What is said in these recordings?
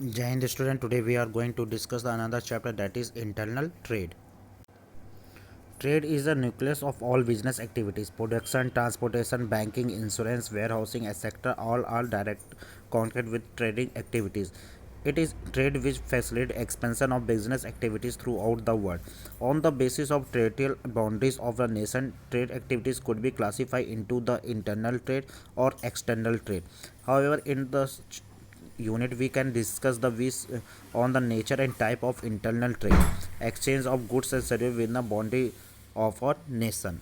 Jai Hind student, today we are going to discuss another chapter, that is internal trade. Trade is the nucleus of all business activities. Production, transportation, banking, insurance, warehousing, etc. all are direct contact with trading activities. It is trade which facilitates expansion of business activities throughout the world. On the basis of territorial boundaries of the nation, trade activities could be classified into the internal trade or external trade. However, in the unit we can discuss the views on the nature and type of internal trade, exchange of goods and services within the boundary of a nation.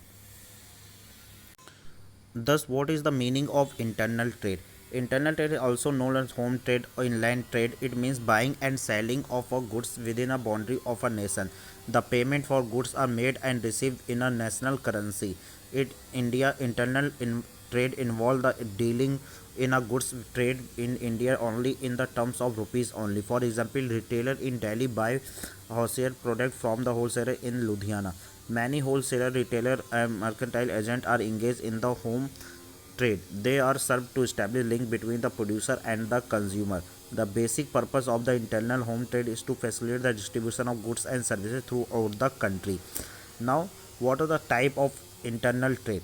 Thus, what is the meaning of internal trade? Internal trade is also known as home trade or inland trade. It means buying and selling of a goods within a boundary of a nation. The payment for goods are made and received in a national currency. It India internal trade involve the dealing in a goods trade in India only in the terms of rupees only. For example, retailer in Delhi buy wholesale product from the wholesaler in Ludhiana. Many wholesaler, retailer, and mercantile agents are engaged in the home trade. They are served to establish link between the producer and the consumer. The basic purpose of the internal home trade is to facilitate the distribution of goods and services throughout the country. Now, what are the type of internal trade?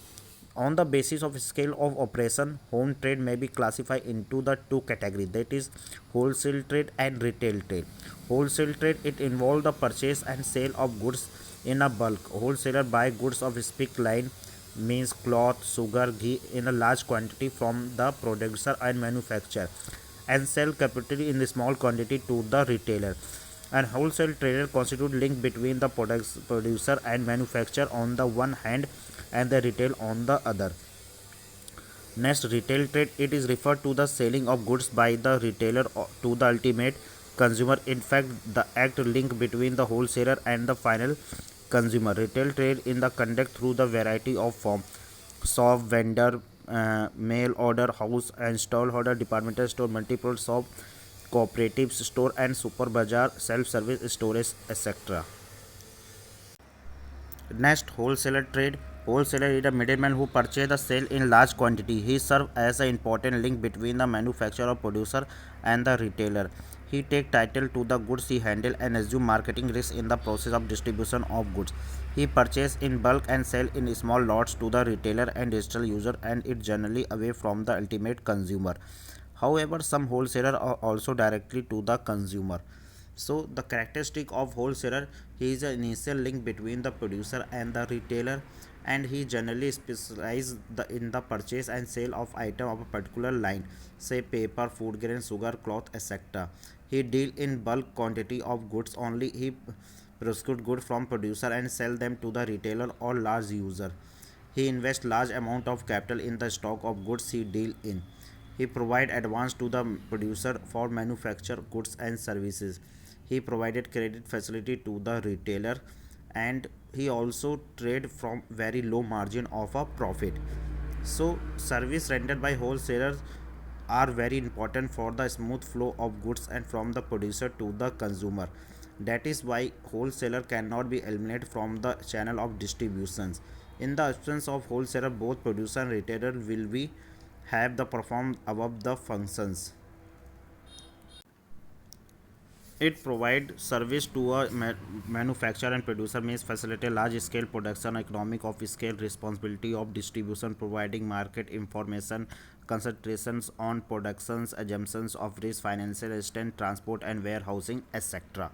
On the basis of scale of operation, home trade may be classified into the two categories, that is wholesale trade and retail trade. Wholesale trade, it involves the purchase and sale of goods in a bulk. Wholesaler buy goods of specific line, means cloth, sugar, ghee in a large quantity from the producer and manufacturer, and sell capacity in a small quantity to the retailer. And wholesale trader constitute link between the producer and manufacturer on the one hand and the retail on the other. Next, retail trade, it is referred to the selling of goods by the retailer to the ultimate consumer. In fact, the act link between the wholesaler and the final consumer. Retail trade in the conduct through the variety of form: shop, vendor, mail order, house and stall order, departmental store, multiple shop, cooperatives store, and super bazaar, self-service storage, etc. Next, wholesaler trade. Wholesaler is a middleman who purchase the sale in large quantity. He serves as an important link between the manufacturer or producer and the retailer. He take title to the goods he handle and assume marketing risk in the process of distribution of goods. He purchase in bulk and sell in small lots to the retailer and digital user, and it generally away from the ultimate consumer. However, some wholesaler are also directly to the consumer. So the characteristic of wholesaler, he is an initial link between the producer and the retailer, and he generally specializes in the purchase and sale of item of a particular line, say paper, food grain, sugar, cloth, etc. He deal in bulk quantity of goods only. He procure goods from producer and sell them to the retailer or large user. He invests large amount of capital in the stock of goods he deal in. He provide advance to the producer for manufacture goods and services. He provided credit facility to the retailer, and he also trade from very low margin of a profit. So service rendered by wholesalers are very important for the smooth flow of goods and from the producer to the consumer. That is why wholesaler cannot be eliminated from the channel of distributions. In the absence of wholesaler, both producer and retailer will be have the perform above the functions. It provide service to a manufacturer and producer, means facilitate large scale production, economic of scale, responsibility of distribution, providing market information, concentrations on productions, assumptions of risk, financial assistance, transport and warehousing, etc.